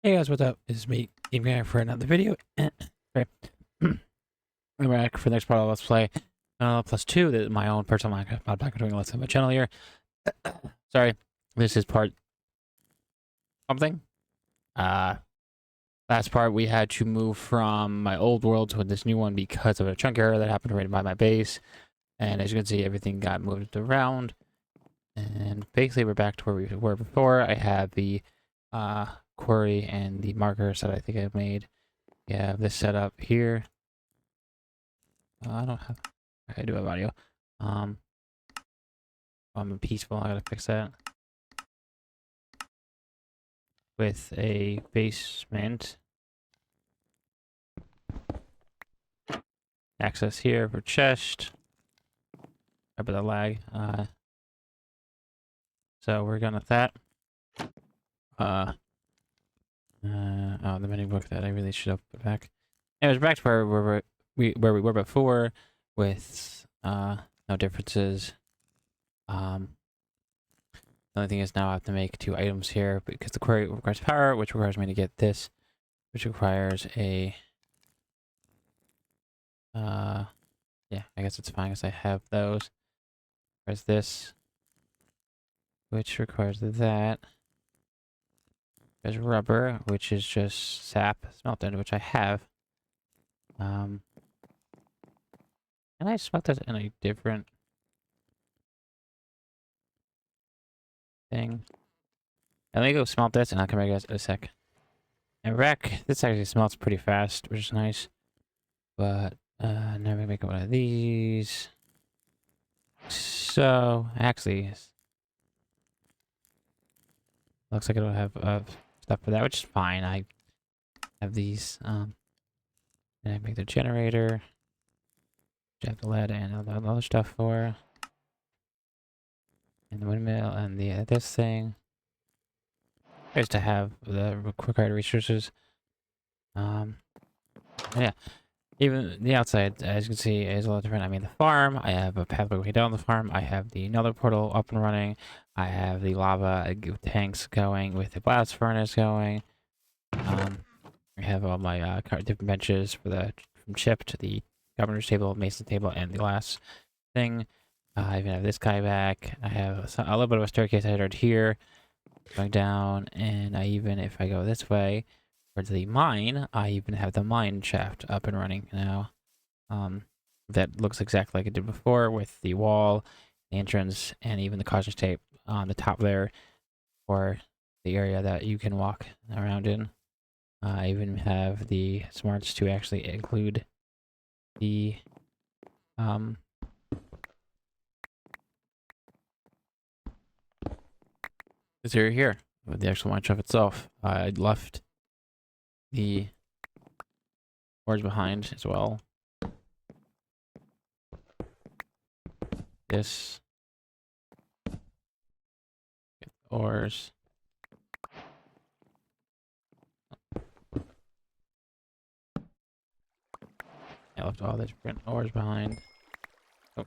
Hey guys, what's up? It's me, Game Guy, for another video. Sorry. I'm back for the next part of Let's Play plus 2. This is my own personal Minecraft Modpack. I'm doing Let's Play my channel here. Sorry, this is part something. Last part we had to move from my old world to this new one because of a chunk error that happened right by my base. And as you can see, everything got moved around. And basically, we're back to where we were before. I have the quarry and the markers that I think I've made. Yeah, this setup here. I don't have. I do have audio. I'm peaceful. I gotta fix that with a basement access here for chest. About the lag. So we're gonna that. Oh, the menu book that I really should have put back. Anyways, back to where we were before, with no differences. The only thing is now I have to make 2 items here because the quarry requires power, which requires me to get this, which requires a yeah, I guess it's fine because I have those. There's this, which requires that. There's rubber, which is just sap smelted, which I have. Can I smelt that in a different thing? Let me go smelt this and I'll come back guys in a sec. And wreck, this actually smelts pretty fast, which is nice. But now we're gonna make one of these. So actually, looks like it'll have stuff for that, which is fine. I have these. And I make the generator. Which I have the lead and all the other stuff for. And the windmill and the this thing. Just to have the required resources. Yeah. Even the outside, as you can see, is a lot different. I mean, the farm, I have a pathway way down the farm. I have the nether portal up and running. I have the lava tanks going with the blast furnace going. I have all my different benches for the from chip to the governor's table, mason table, and the last thing. I even have this guy back. I have a little bit of a staircase headed here, going down, and I even, if I go this way, towards the mine, I even have the mine shaft up and running now. That looks exactly like it did before with the wall, the entrance, and even the caution tape on the top there for the area that you can walk around in. I even have the smarts to actually include the this area here with the actual mine shaft itself. I left the ores behind as well. This ores. I left all the different ores behind. Oh.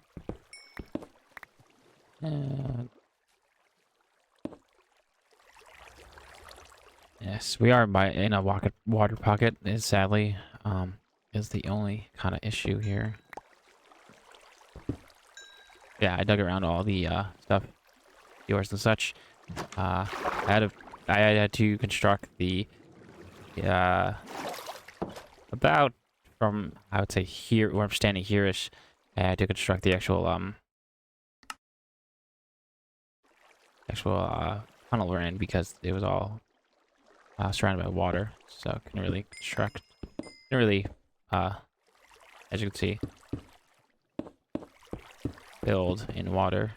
And yes, we are in a water pocket. Is sadly is the only kind of issue here. Yeah, I dug around all the stuff, yours and such. I had to construct the about from, I would say, here where I'm standing here-ish. I had to construct the actual tunnel we're in because it was all surrounded by water, so I couldn't really construct. Didn't really, as you can see, build in water.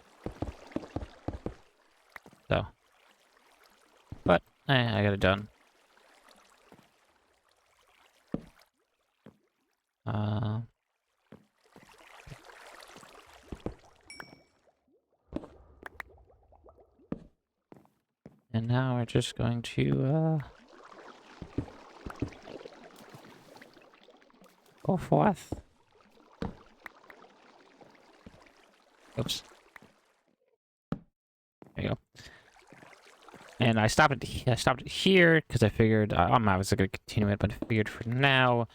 So, but I got it done. And now we're just going to go forth. Oops. There you go. And I stopped it here because I figured I was going to continue it, but I figured for now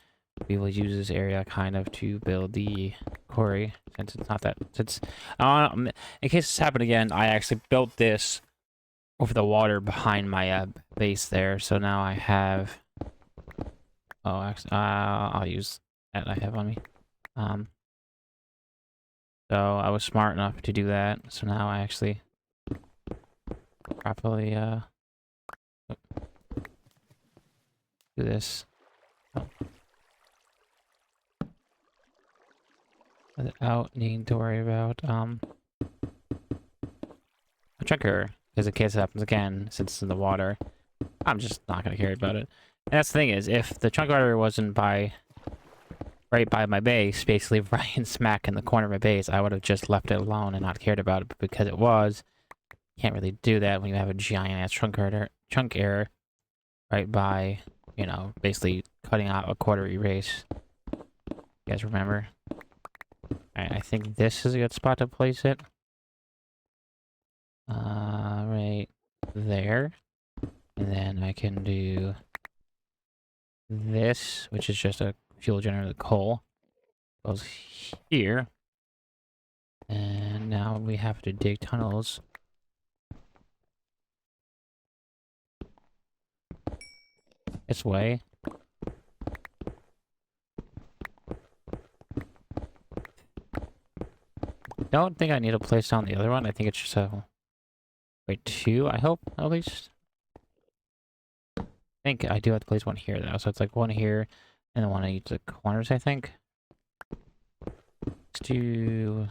we will use this area kind of to build the quarry, since it's not that in case this happened again, I actually built this over the water behind my base there. So now I have. Oh, actually, I'll use that I have on me. So I was smart enough to do that. So now I actually properly do this without needing to worry about a chunker, because in case it happens again, since it's in the water, I'm just not gonna care about it. And that's the thing is, if the chunk rider wasn't right by my base, basically right in smack in the corner of my base, I would have just left it alone and not cared about it. But because it was, can't really do that when you have a giant ass chunk error right by, you know, basically cutting out a quarter erase. You guys remember? Alright, I think this is a good spot to place it. Right there. And then I can do this, which is just a fuel generator coal. Goes here. And now we have to dig tunnels. This way. Don't think I need to place down the other one. I think it's just a... Wait, two, I hope, at least. I think I do have to place one here, though. So it's like one here, and then one on each of the corners, I think. Let's do...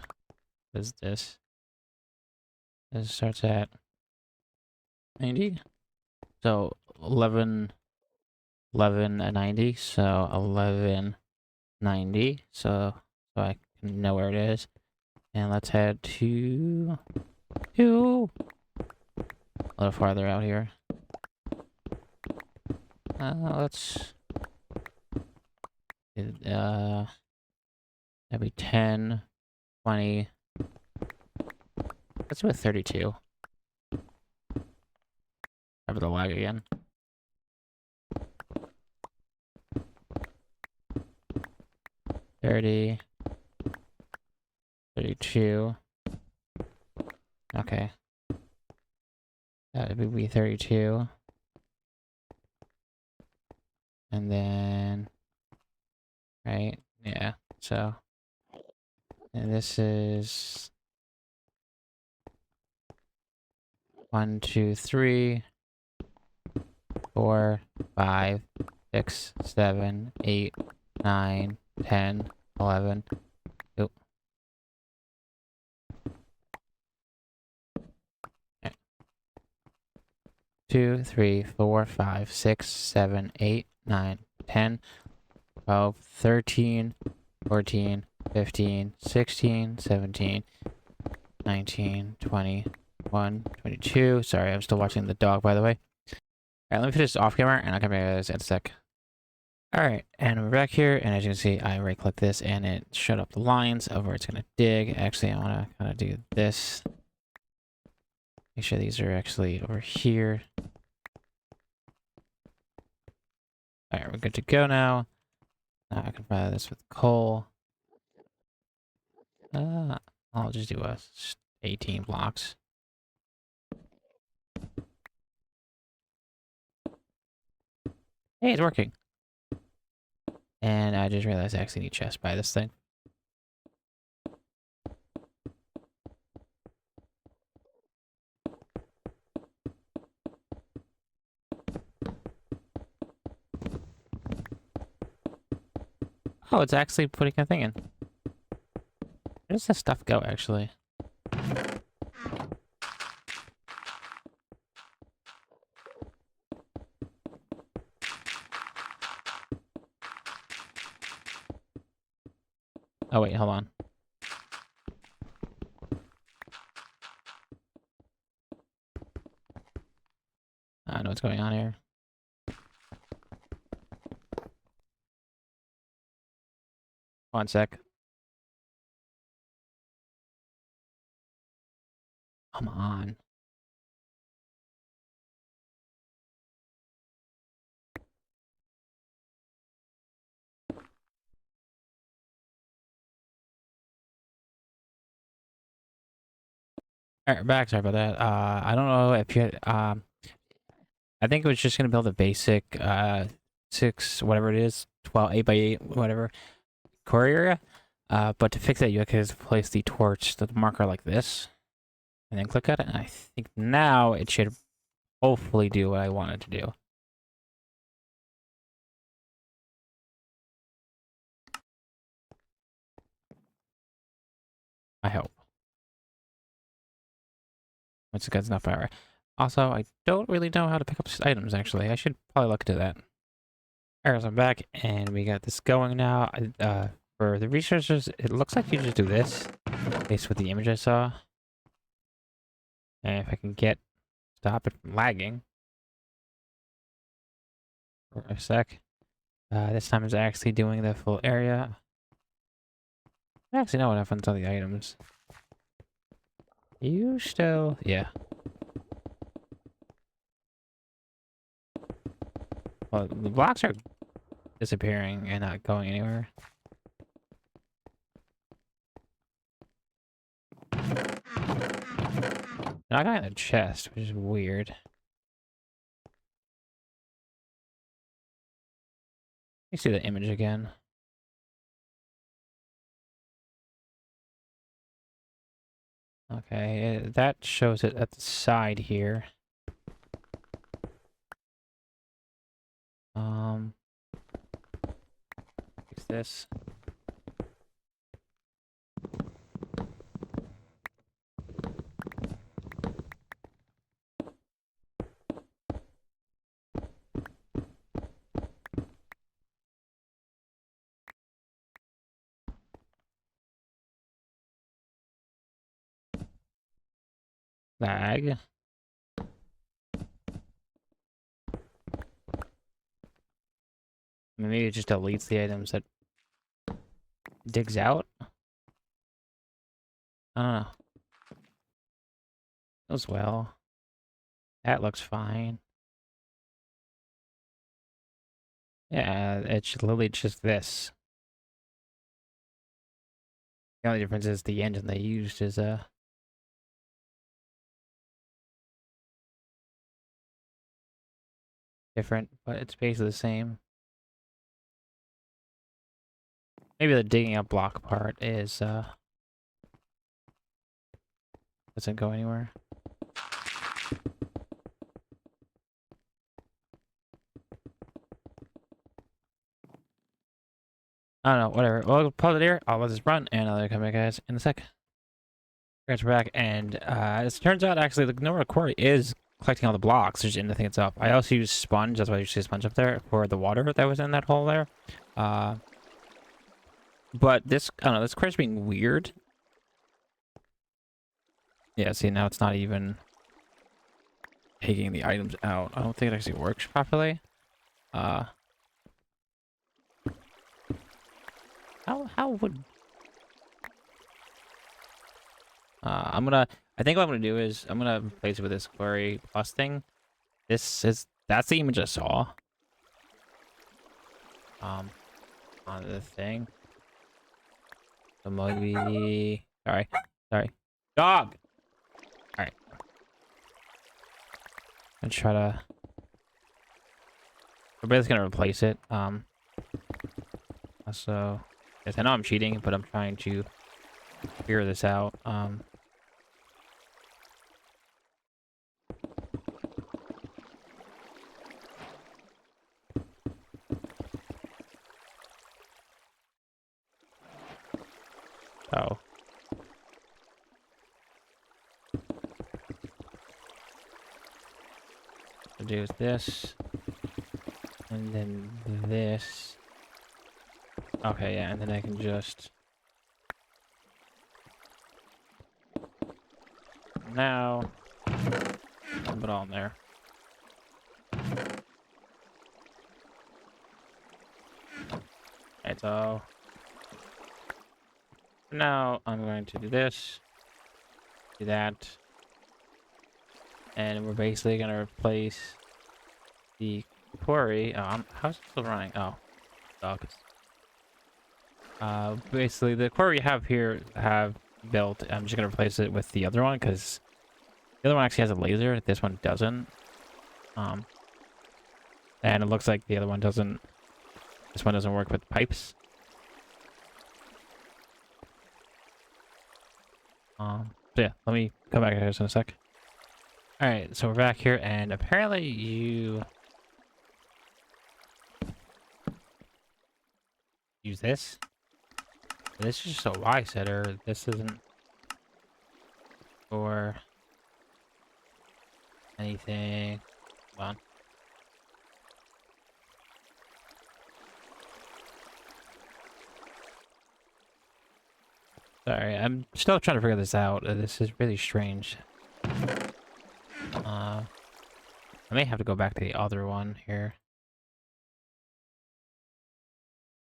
What is this? This starts at 90. So 11, 11 and 90. So 1190. So I can know where it is. And let's head to a little farther out here. Let's that'd be 10, 20. Let's do a 32. Have the lag again. 30, 32. Okay. That would be 32. And then, right? Yeah. So, and this is 1, 2, 3, 4, 5, 6, 7, 8, 9, 10, 11. Oh. Okay. 2, 3, 4, 5, 6, 7, 8, 9, 10, 12, 13, 14, 15, 16, 17, 19, 20, 21, 22. Sorry, I'm still watching the dog, by the way. Alright, let me finish this off camera, and I'll come back to this in a sec. Alright, and we're back here, and as you can see, I right-click this, and it shut up the lines of where it's going to dig. Actually, I want to kind of do this. Make sure these are actually over here. Alright, we're good to go now. Now I can fire this with coal. I'll just do 18 blocks. Hey, it's working. And I just realized I actually need chests by this thing. Oh, it's actually putting a thing in. Where does this stuff go, actually? Oh, wait, hold on. I know what's going on here. One sec. Come on. All right, back. Sorry about that. I don't know if you had, I think it was just gonna build a basic 6 whatever it is, 12 8x8 whatever quarry area. But to fix that, you have to place the torch, the marker like this, and then click at it. And I think now it should hopefully do what I want it to do. I hope. Once it gets enough power. Also, I don't really know how to pick up items, actually. I should probably look into that. Alright, so I'm back, and we got this going now. For the researchers, it looks like you just do this, based with the image I saw. And if I can stop it from lagging for a sec. This time it's actually doing the full area. I actually know what happens on the items. You still... yeah. Well, the blocks are disappearing and not going anywhere. Not got in the chest, which is weird. You see the image again. Okay, that shows it at the side here. Fix this. Lag. Maybe it just deletes the items that digs out. I don't know. As well. That looks fine. Yeah, it's literally just this. The only difference is the engine they used is different, but it's basically the same. Maybe the digging up block part is doesn't go anywhere. I don't know, whatever. Well, pause it here. I'll let this run, and I'll come back, guys, in a sec. Guys, we're back, and it turns out actually the Lemuria Quarry is collecting all the blocks just in the thing itself. I also use sponge. That's why you see a sponge up there for the water that was in that hole there. But this, I don't know, this quarry's being weird. Yeah, see, now it's not even taking the items out. I don't think it actually works properly. How would... I think what I'm gonna do is I'm gonna replace it with this Quarry Plus thing. That's the image I saw. On the thing. So maybe... Sorry. Dog! Alright. I'm gonna try to... We're basically gonna replace it. So... Yes, I know I'm cheating, but I'm trying to figure this out. Oh. To do this. And then this. Okay, yeah, and then I can just... Now... Put it all in there. Alright, so... Now, I'm going to do this. Do that. And we're basically going to replace the quarry. Oh, how's it still running? Oh, dog. Basically, the quarry we have here, built, I'm just going to replace it with the other one, because The other one actually has a laser. This one doesn't. And it looks like the other one doesn't. This one doesn't work with pipes. So yeah, let me come back to this in a sec. All right, so we're back here, and apparently you use this. This is just a Y setter. This isn't for anything. Hold on. Sorry, I'm still trying to figure this out. This is really strange. I may have to go back to the other one here.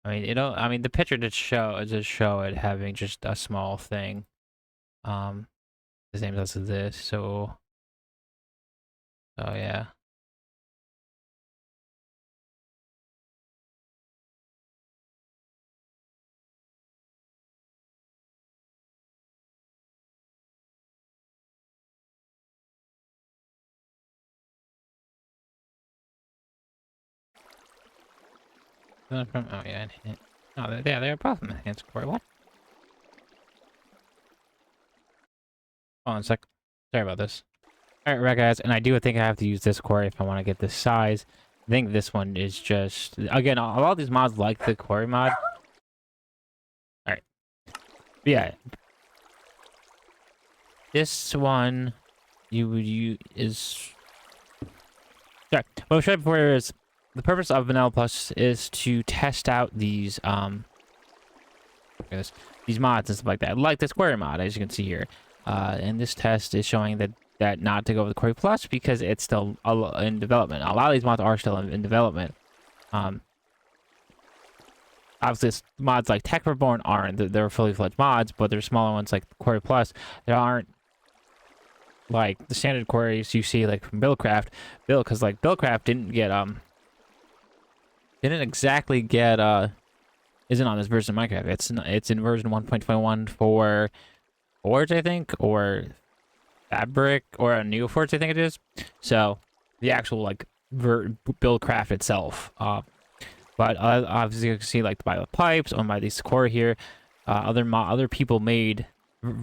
I mean, I mean, the picture did show it having just a small thing. The same as this. So yeah. Oh yeah, oh yeah, they're both enhanced core. What? Hold on a sec. Sorry about this. Alright, right guys, and I do think I have to use this quarry if I want to get this size. I think this one is just, again, a lot of these mods like the quarry mod. Alright. Yeah. This one, you is... Sorry, what I said before is, the purpose of Vanilla Plus is to test out these, these mods and stuff like that. Like this quarry mod, as you can see here. And this test is showing that not to go with Quarry Plus because it's still in development. A lot of these mods are still in development. Obviously, mods like Tech Reborn aren't. They're fully fledged mods, but there's smaller ones like Quarry Plus. There aren't like the standard quarries you see like from Buildcraft. Because like Buildcraft didn't exactly get isn't on this version of Minecraft. It's in version 1.21 for Forge, I think, or Fabric, or a new Forge, I think it is. So the actual like Buildcraft itself. But obviously you can see like by the pipes owned by these core here, other people made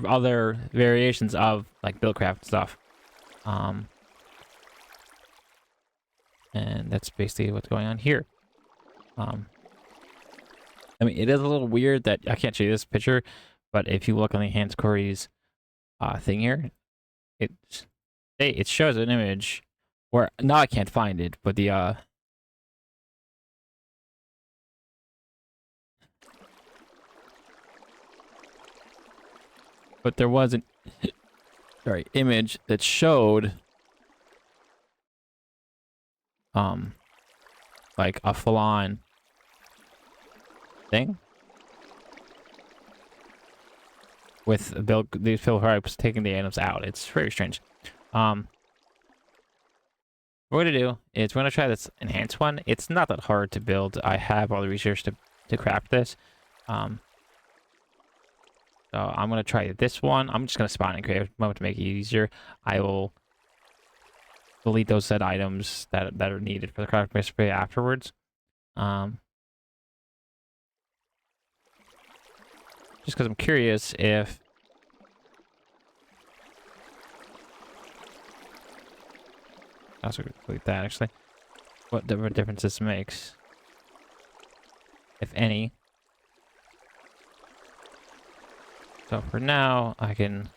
other variations of like Buildcraft stuff. And that's basically what's going on here. I mean, it is a little weird that I can't show you this picture, but if you look on the enhanced quarries thing here, it shows an image where now I can't find it, but the but there was an sorry image that showed like a full-on thing with these fill pipes taking the items out. It's very strange. What we're gonna do is we're gonna try this enhanced one. It's not that hard to build. I have all the research to craft this. So I'm gonna try this one. I'm just gonna spawn and create mode to make it easier. I will delete those set items that are needed for the craft recipe afterwards. Just because I'm curious if I also delete that actually. What difference this makes, if any. So for now, I can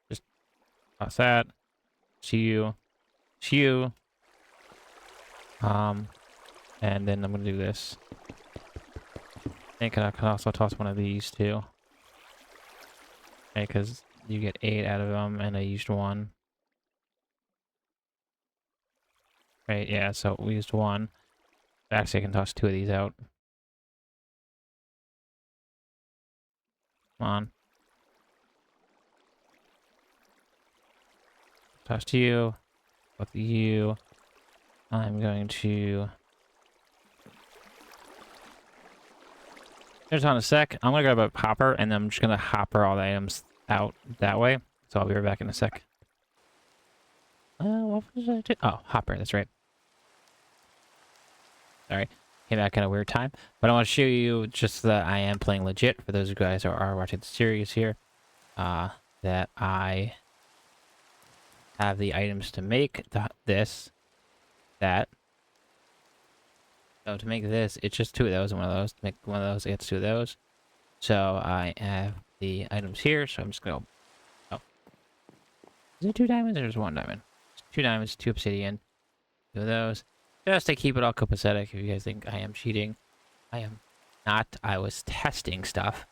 just toss that. You. And then I'm gonna do this. I think I can also toss one of these too. Okay, because you get 8 out of them, and I used 1. Right, yeah, so we used 1. Actually, I can toss 2 of these out. Come on. Toss to you. Both of you. I'm going to... There's on a sec. I'm gonna grab a hopper, and I'm just gonna hopper all the items out that way. so I'll be right back in a sec. What was I doing? Oh, hopper, that's right. Sorry, came back at a weird time. But I want to show you just that I am playing legit, for those of you guys who are watching the series here, that I have the items to make this, that. So to make this, it's just 2 of those and 1 of those. To make 1 of those, it's 2 of those. So I have the items here, so I'm just going to... Oh. Is it 2 diamonds or just 1 diamond? It's 2 diamonds, 2 obsidian, 2 of those. Just to keep it all copacetic, if you guys think I am cheating. I am not. I was testing stuff.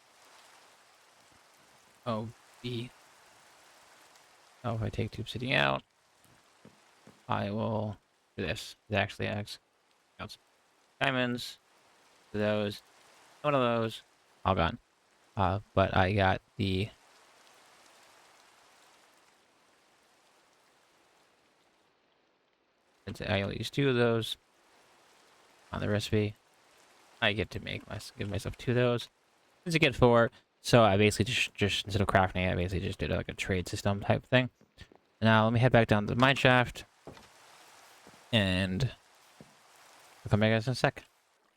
Oh, if I take 2 obsidian out, I will do this. It actually acts. Diamonds, those, 1 of those, all gone. But I got the... Since I only use 2 of those on the recipe, I get to give myself 2 of those. Since I get 4, so I basically just instead of crafting it, I basically just did like a trade system type thing. Now let me head back down to the mine shaft, and I'll come back guys in a sec.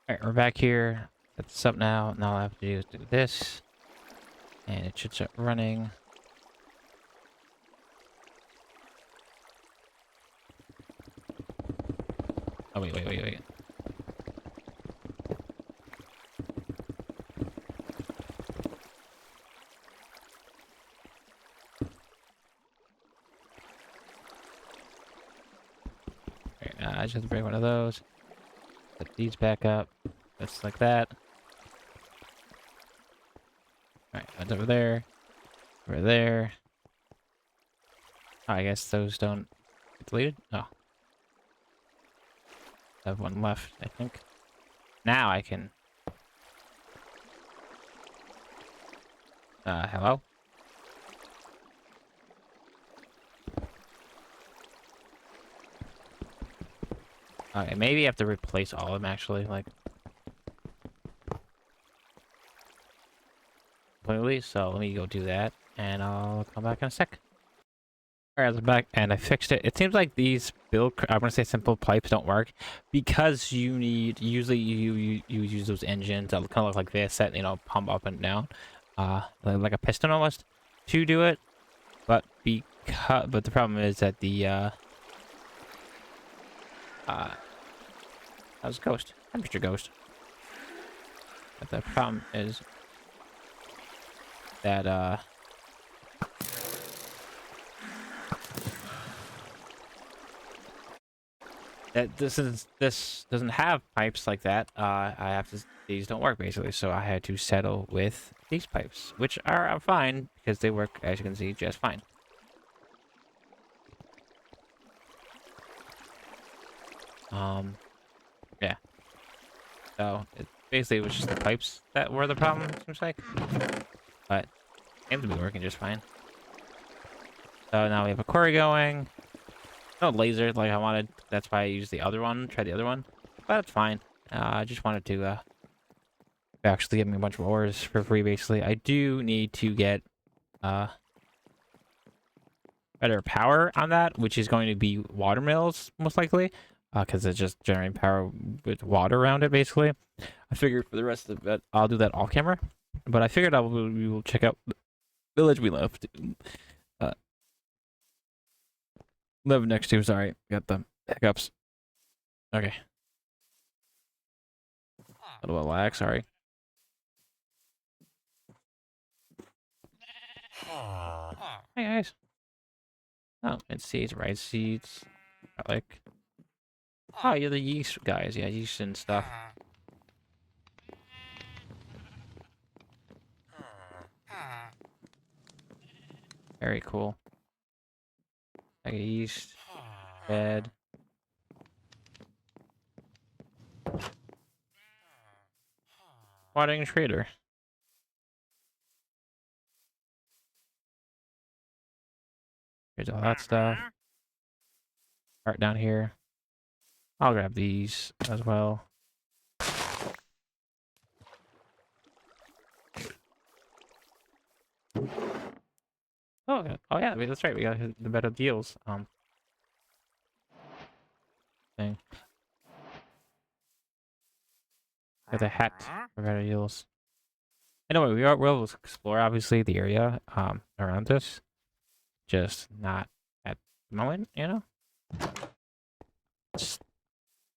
All right, we're back here. Set this up now. Now all I have to do is do this, and it should start running. Oh wait. I just have to break 1 of those. Put these back up. Just like that. Alright, that's over there. Over there. Oh, I guess those don't get deleted? Oh. I have 1 left, I think. Now I can... hello? Okay, maybe I have to replace all of them, actually, like... completely, so let me go do that, and I'll come back in a sec. Alright, I'm back, and I fixed it. It seems like these I want to say simple pipes don't work, because you need... Usually you use those engines that kind of look like this, that, you know, pump up and down. Like a piston almost, to do it. But the problem is that the, that was a ghost. Temperature ghost. But the problem is that, that this doesn't have pipes like that. These don't work basically, so I had to settle with these pipes, which are fine because they work, as you can see, just fine. Yeah. So basically it was just the pipes that were the problem, it seems like. But it seems to be working just fine. So now we have a quarry going. No laser like I wanted. That's why I used the other one. Tried the other one. But it's fine. I just wanted to actually get me a bunch of ores for free, basically. I do need to get better power on that, which is going to be water mills, most likely. Because it's just generating power with water around it, basically. I figured for the rest of it, I'll do that off camera. But I figured we will check out the village we left. Live next to, sorry. Got the hiccups. Okay. A little bit lag, sorry. Hey guys. Oh, it's seeds, rice seeds. Garlic. Oh, you're the yeast guys. Yeah, yeast and stuff. Very cool. Like a yeast. Bed. Watering trader. Here's all that stuff. Right down here. I'll grab these as well. Oh, oh yeah, that's right. We got the better deals. Thing. Got the hat for better deals. Anyway, we'll explore obviously the area around us, just not at the moment, you know. Just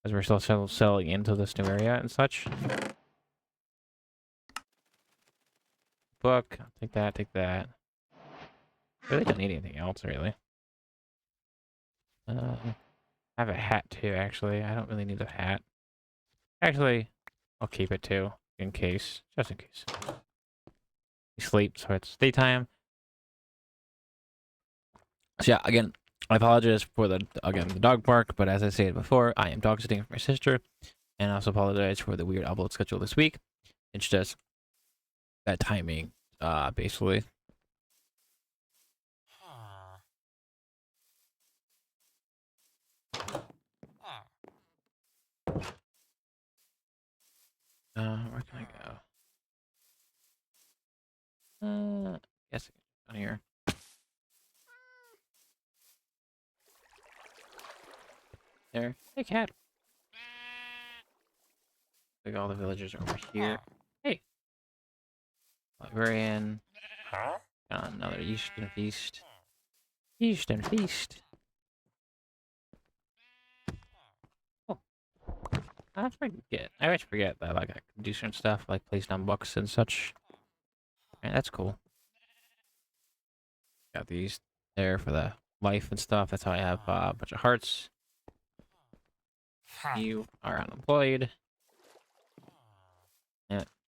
as we're still selling into this new area and such. Book, take that, take that. Really don't need anything else, really. I have a hat too, actually. I don't really need a hat. Actually, I'll keep it too, in case, just in case. We sleep, so it's daytime. So yeah, again, I apologize for the dog bark, but as I said before, I am dog sitting for my sister, and I also apologize for the weird upload schedule this week. It's just that timing, basically. Where can I go? Guess down here. There. Hey, cat. Like all the villagers are over here. Hey. Librarian. Another Eastern feast. Eastern feast. Oh. I forget. I always forget that like I can do certain stuff like place down books and such. Man, that's cool. Got these there for the life and stuff. That's how I have a bunch of hearts. You are unemployed.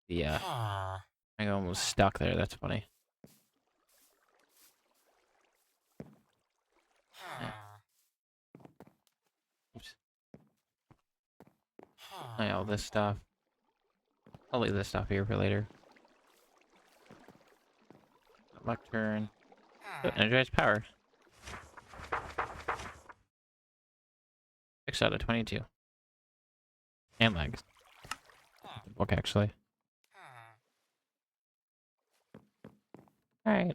Yeah, I almost stuck there. That's funny. Yeah. Oops. All this stuff. I'll leave this stuff here for later. Lectern. Oh, energized power. 6 out of 22. And legs. Book, actually. Alright.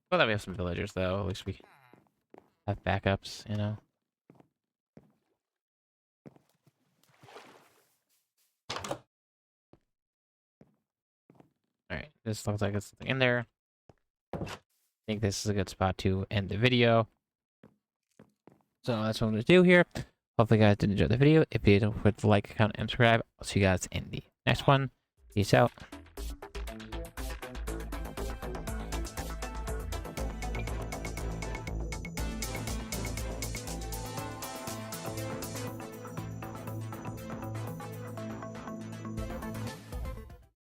Well, that we have some villagers, though. At least we have backups, you know? Alright, this looks like it's something in there. I think this is a good spot to end the video. So that's what I'm going to do here. Hopefully you guys did enjoy the video. If you did, don't forget to like, comment, and subscribe. I'll see you guys in the next one. Peace out.